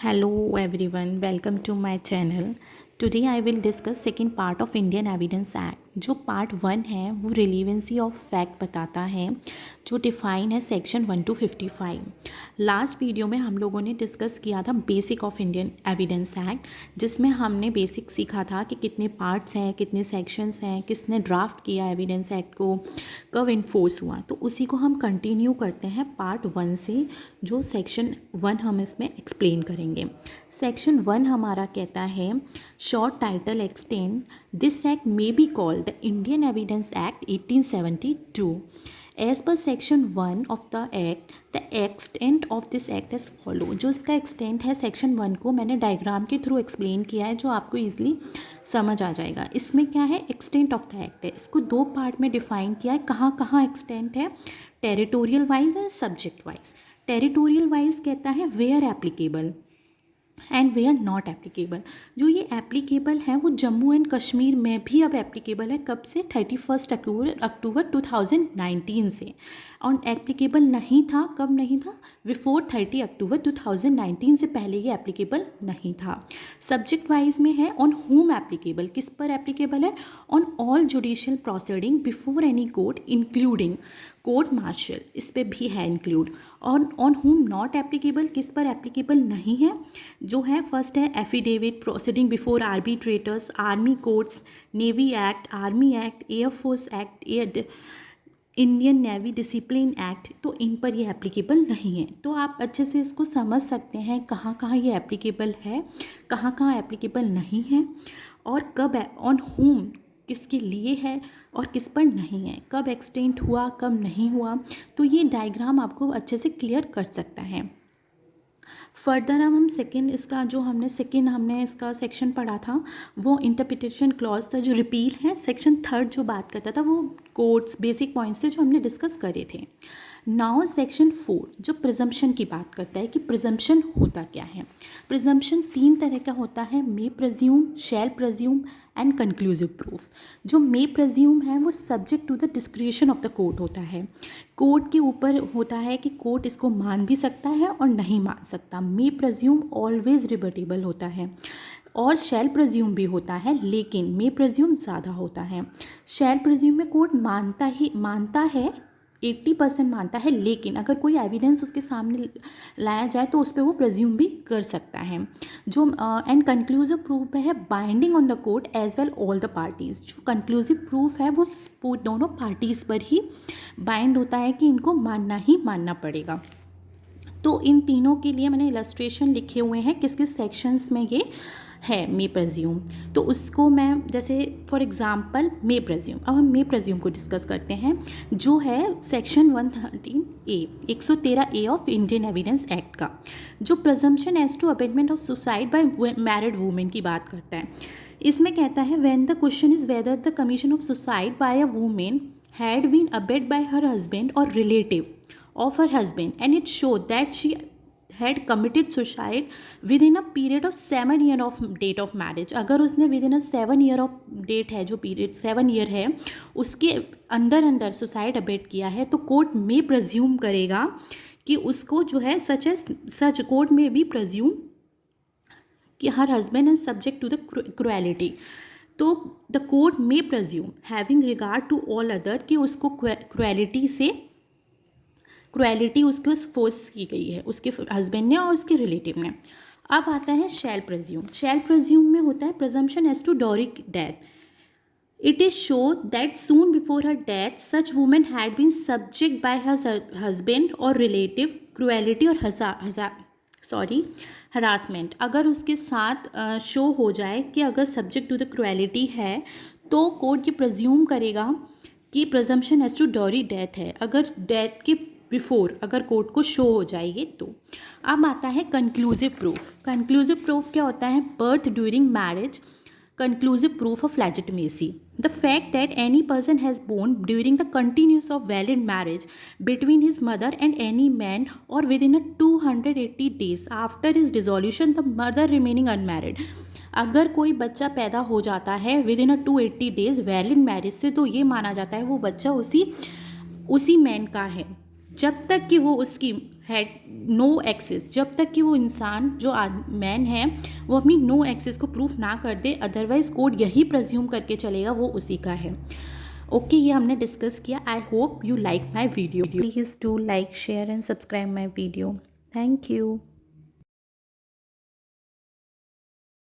Hello everyone, welcome to my channel. Today I will discuss second part of Indian Evidence Act. जो part 1 है वो relevancy of fact बताता है, जो define है सेक्शन 1 to 55। लास्ट वीडियो में हम लोगों ने डिस्कस किया था basic of Indian evidence act, जिसमें हमने बेसिक सीखा था कि कितने पार्ट्स हैं, कितने सेक्शंस हैं, किसने ड्राफ्ट किया एविडेंस एक्ट को, कब इन्फोर्स हुआ। तो उसी को हम कंटिन्यू करते हैं पार्ट 1 से, जो सेक्शन 1 हम इसमें एक्सप्लेन करेंगे। सेक्शन 1 हमारा कहता है, short title extend this act may be called the Indian evidence Act 1872। As पर section 1 of the act the extent of this act as follow. जो इसका एक्सटेंट है सेक्शन 1 को मैंने डायग्राम के थ्रू एक्सप्लेन किया है, जो आपको ईजिली समझ आ जाएगा। इसमें क्या है, एक्सटेंट ऑफ द एक्ट है, इसको दो पार्ट में डिफाइन किया है। कहाँ कहाँ एक्सटेंट है, territorial wise and subject wise. Territorial wise कहता है where applicable and where not applicable. जो ये एप्लीकेबल है वो जम्मू एंड कश्मीर में भी अब एप्लीकेबल है। कब से, 31 अक्टूबर 2019 से। और एप्लीकेबल नहीं था, कब नहीं था, बिफोर 30 अक्टूबर 2019 से पहले ये एप्लीकेबल नहीं था। सब्जेक्ट वाइज में है ऑन होम एप्लीकेबल, किस पर एप्लीकेबल है, on all judicial proceeding before any court including court martial, इस पर भी है include. On whom not applicable, किस पर एप्लीकेबल नहीं है, जो है फर्स्ट है affidavit proceeding before arbitrators, army courts, navy act, army act, air force act, Indian navy discipline act. तो इन पर ये एप्लीकेबल नहीं है। तो आप अच्छे से इसको समझ सकते हैं कहाँ कहाँ ये एप्लीकेबल है, कहाँ कहाँ एप्लीकेबल नहीं है, और कब ऑन होम किसके लिए है और किस पर नहीं है, कब एक्सटेंड हुआ कब नहीं हुआ। तो ये डायग्राम आपको अच्छे से क्लियर कर सकता है। फर्दर हम सेकेंड इसका जो हमने इसका सेक्शन पढ़ा था वो इंटरप्रिटेशन क्लॉज था, जो रिपील है। सेक्शन 3 जो बात करता था वो कोर्ट्स, बेसिक पॉइंट्स थे जो हमने डिस्कस करे थे। नाउ सेक्शन 4 जो प्रिजम्पशन की बात करता है कि प्रिजम्पशन होता क्या है। प्रिजम्पशन 3 तरह का होता है, may presume, shall presume and conclusive proof. जो मे प्रेज्यूम है वो subject to the discretion of the court होता है, कोर्ट के ऊपर होता है कि कोर्ट इसको मान भी सकता है और नहीं मान सकता। मे प्रेज्यूम ऑलवेज रिबटेबल होता है। और शैल प्रेज्यूम भी होता है, लेकिन मे प्रेज्यूम ज़्यादा होता है। शैल प्रेज्यूम में कोर्ट मानता है 80% मानता है, लेकिन अगर कोई एविडेंस उसके सामने लाया जाए तो उस पर वो प्रेज्यूम भी कर सकता है। जो एंड कंक्लूसिव प्रूफ है binding on the court as well all the parties. जो कंक्लूसिव प्रूफ है वो दोनों पार्टीज़ पर ही बाइंड होता है कि इनको मानना ही मानना पड़ेगा। तो इन तीनों के लिए मैंने इलस्ट्रेशन लिखे हुए हैं किस किस सेक्शंस में ये है मे प्रेज्यूम। तो उसको मैं जैसे फॉर एग्जांपल मे प्रेज्यूम, अब हम मे प्रेज्यूम को डिस्कस करते हैं, जो है section 113A of Indian evidence act का, जो presumption as to abetment of suicide by married women की बात करता है। इसमें कहता है when the question is whether the commission of suicide by a women had been abet by her husband और relative of her husband and it showed that she had committed suicide within a period of 7 year of date of marriage। अगर उसने within a 7 year of date है, जो period 7 year है, उसके अंदर suicide abate किया है, तो कोर्ट में प्रज्यूम करेगा कि उसको जो है सच कोर्ट में भी प्रज्यूम कि her husband is subject to the cruelty. तो the court may presume having regard to all other कि उसको क्रुएलिटी उसके उस फोर्स की गई है उसके हस्बैंड ने और उसके रिलेटिव ने। अब आता है शैल प्रेज्यूम। शैल प्रेज्यूम में होता है presumption as to dowry death. It is show that soon before her death such women had been subject by her husband और रिलेटिव क्रुएलिटी और हरासमेंट। अगर उसके साथ शो हो जाए कि अगर सब्जेक्ट टू द क्रुएलिटी है, तो कोर्ट की प्रज्यूम करेगा कि presumption as to dowry death है, अगर डेथ के बिफोर अगर कोर्ट को शो हो जाएगी तो। अब आता है कंक्लूसिव प्रूफ। कंक्लूसिव प्रूफ क्या होता है, birth during marriage, conclusive proof of legitimacy, the fact that any person has born during the continuance of valid marriage between his mother and any man or within a 280 days after his dissolution, the mother remaining unmarried। अगर कोई बच्चा पैदा हो जाता है with in a 280 days valid marriage से, तो ये माना जाता है वो बच्चा उसी मैन का है जब तक कि वो उसकी हैड नो एक्सेस, जब तक कि वो इंसान जो मैन है वो अपनी नो एक्सेस को प्रूफ ना कर दे, अदरवाइज कोर्ट यही प्रज्यूम करके चलेगा वो उसी का है। ओके, ये हमने डिस्कस किया। I hope you like my video. Please do like, share and subscribe my video. Thank you.